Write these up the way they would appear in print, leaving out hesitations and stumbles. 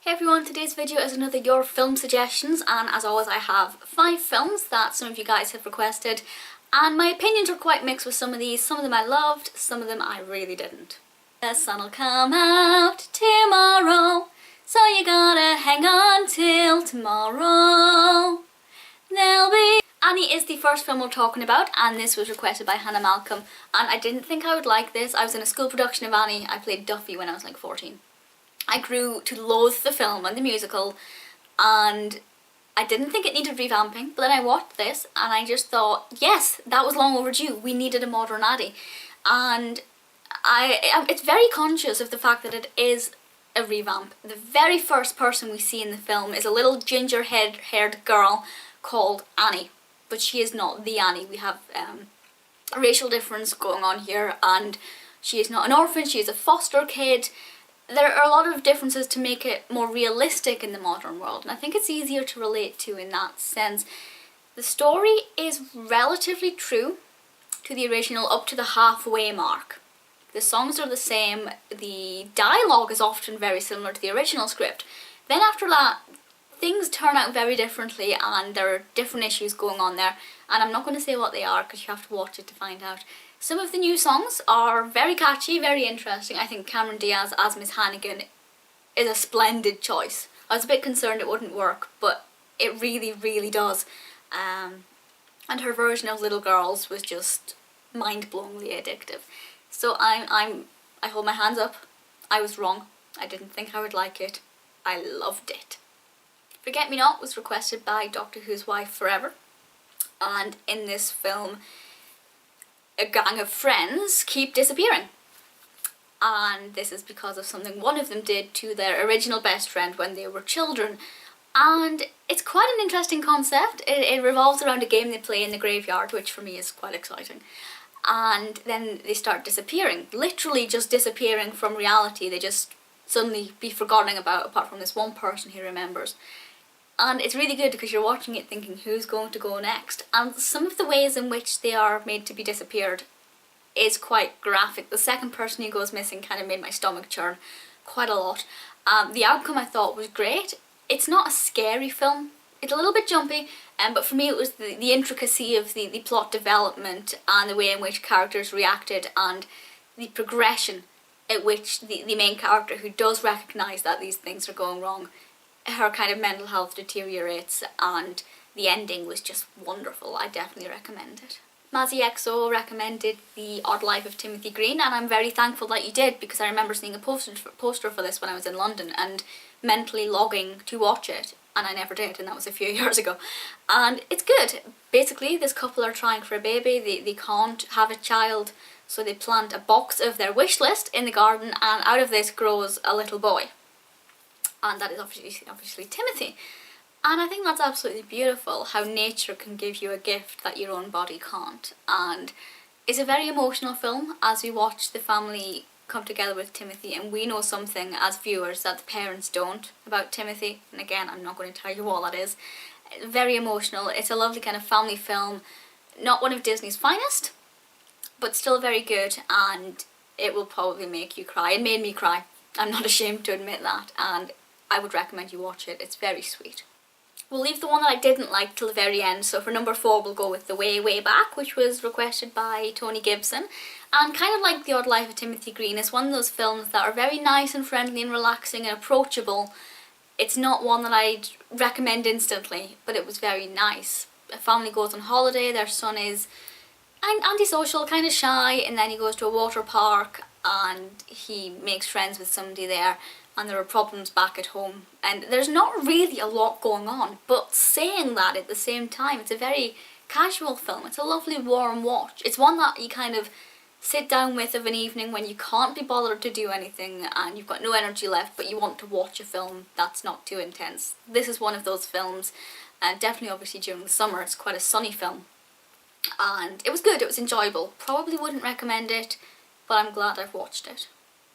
Hey everyone, today's video is another Your Film Suggestions, and as always I have 5 films that some of you guys have requested, and my opinions are quite mixed with some of these. Some of them I loved, some of them I really didn't. The sun'll come out tomorrow, so you gotta hang on till tomorrow. There'll be... Annie is the first film we're talking about, and this was requested by Hannah Malcolm, and I didn't think I would like this. I was in a school production of Annie. I played Duffy when I was like 14. I grew to loathe the film and the musical, and I didn't think it needed revamping, but then I watched this and I just thought, yes, that was long overdue. We needed a modern Addie. And it's very conscious of the fact that it is a revamp. The very first person we see in the film is a little ginger-haired girl called Annie, but she is not the Annie. We have a racial difference going on here, and she is not an orphan, she is a foster kid. There are a lot of differences to make it more realistic in the modern world, and I think it's easier to relate to in that sense. The story is relatively true to the original up to the halfway mark. The songs are the same, the dialogue is often very similar to the original script. Then after that, things turn out very differently and there are different issues going on there, and I'm not going to say what they are because you have to watch it to find out. Some of the new songs are very catchy, very interesting. I think Cameron Diaz as Miss Hannigan is a splendid choice. I was a bit concerned it wouldn't work, but it really, really does. And her version of Little Girls was just mind-blowingly addictive. So I hold my hands up. I was wrong. I didn't think I would like it. I loved it. Forget Me Not was requested by Doctor Who's Wife Forever, and in this film a gang of friends keep disappearing, and this is because of something one of them did to their original best friend when they were children. And it's quite an interesting concept. It revolves around a game they play in the graveyard, which for me is quite exciting. And then they start disappearing, literally just disappearing from reality. They just suddenly be forgotten about, apart from this one person who remembers. And it's really good because you're watching it thinking, who's going to go next? And some of the ways in which they are made to be disappeared is quite graphic. The second person who goes missing kind of made my stomach churn quite a lot. The outcome I thought was great. It's not a scary film. It's a little bit jumpy, but for me it was the intricacy of the plot development and the way in which characters reacted and the progression at which the main character, who does recognise that these things are going wrong, her kind of mental health deteriorates, and the ending was just wonderful. I definitely recommend it. Mazzy XO recommended The Odd Life of Timothy Green, and I'm very thankful that you did, because I remember seeing a poster for this when I was in London and mentally logging to watch it, and I never did, and that was a few years ago. And it's good. Basically, this couple are trying for a baby. They can't have a child, so they plant a box of their wish list in the garden, and out of this grows a little boy. And that is obviously Timothy. And I think that's absolutely beautiful, how nature can give you a gift that your own body can't. And it's a very emotional film as we watch the family come together with Timothy, and we know something as viewers that the parents don't about Timothy. And again, I'm not going to tell you all that is. Very emotional. It's a lovely kind of family film. Not one of Disney's finest, but still very good, and it will probably make you cry. It made me cry. I'm not ashamed to admit that, and I would recommend you watch it. It's very sweet. We'll leave the one that I didn't like till the very end, so for number 4 we'll go with The Way, Way Back, which was requested by Tony Gibson. And kind of like The Odd Life of Timothy Green, it's one of those films that are very nice and friendly and relaxing and approachable. It's not one that I'd recommend instantly, but it was very nice. A family goes on holiday, their son is antisocial, kind of shy, and then he goes to a water park and he makes friends with somebody there, and there are problems back at home, and there's not really a lot going on, but saying that at the same time, it's a very casual film. It's a lovely warm watch. It's one that you kind of sit down with of an evening when you can't be bothered to do anything and you've got no energy left, but you want to watch a film that's not too intense. This is one of those films, and definitely obviously during the summer. It's quite a sunny film, and it was good, it was enjoyable. Probably wouldn't recommend it, but I'm glad I've watched it.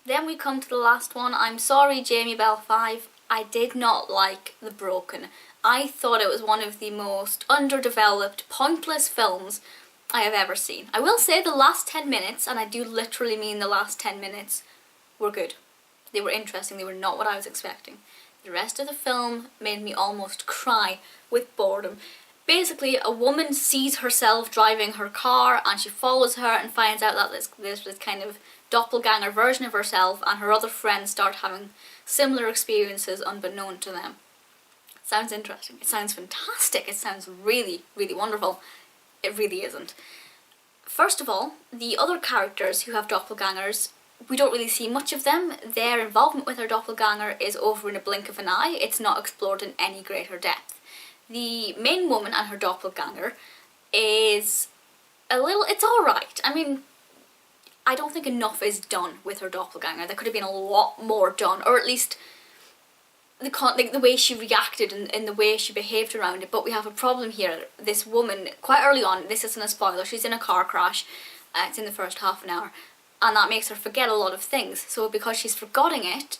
Then we come to the last one. I'm sorry, Jamie Bell 5. I did not like The Broken. I thought it was one of the most underdeveloped, pointless films I have ever seen. I will say the last 10 minutes, and I do literally mean the last 10 minutes, were good. They were interesting. They were not what I was expecting. The rest of the film made me almost cry with boredom. Basically, a woman sees herself driving her car and she follows her and finds out that there's this kind of doppelganger version of herself, and her other friends start having similar experiences unbeknown to them. It sounds interesting. It sounds fantastic. It sounds really, really wonderful. It really isn't. First of all, the other characters who have doppelgangers, we don't really see much of them. Their involvement with their doppelganger is over in a blink of an eye. It's not explored in any greater depth. The main woman and her doppelganger is it's alright. I mean, I don't think enough is done with her doppelganger. There could have been a lot more done, or at least the way she reacted and the way she behaved around it. But we have a problem here. This woman, quite early on, this isn't a spoiler, she's in a car crash. It's in the first half an hour, and that makes her forget a lot of things. So because she's forgetting it,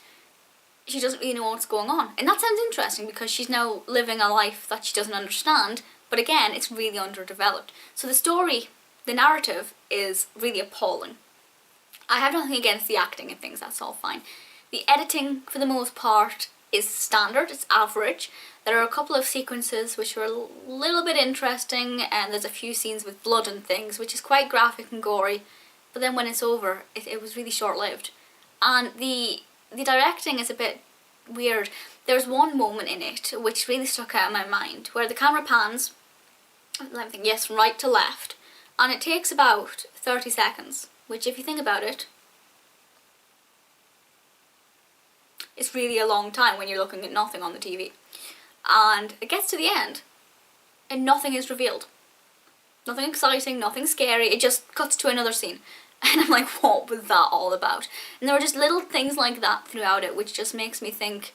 she doesn't really know what's going on. And that sounds interesting because she's now living a life that she doesn't understand, but again, it's really underdeveloped. So the story, the narrative, is really appalling. I have nothing against the acting and things, that's all fine. The editing, for the most part, is standard, it's average. There are a couple of sequences which are a little bit interesting, and there's a few scenes with blood and things, which is quite graphic and gory, but then when it's over, it was really short-lived. And the directing is a bit weird. There's one moment in it which really stuck out in my mind, where the camera pans, let me think, yes, from right to left, and it takes about 30 seconds, which if you think about it, it's really a long time when you're looking at nothing on the TV. And it gets to the end, and nothing is revealed. Nothing exciting, nothing scary, it just cuts to another scene. And I'm like, what was that all about? And there were just little things like that throughout it, which just makes me think,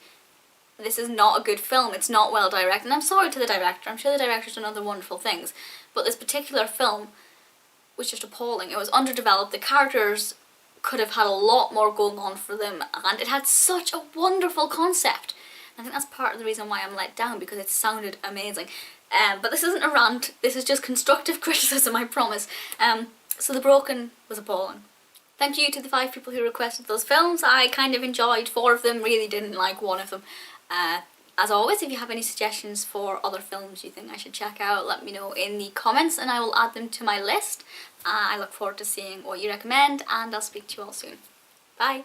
this is not a good film, it's not well directed. And I'm sorry to the director, I'm sure the director's done other wonderful things, but this particular film was just appalling. It was underdeveloped, the characters could have had a lot more going on for them, and it had such a wonderful concept. I think that's part of the reason why I'm let down, because it sounded amazing. But this isn't a rant, this is just constructive criticism, I promise. So The Broken was appalling. Thank you to the 5 people who requested those films. I kind of enjoyed 4 of them, really didn't like one of them. As always, if you have any suggestions for other films you think I should check out, let me know in the comments and I will add them to my list. I look forward to seeing what you recommend, and I'll speak to you all soon. Bye!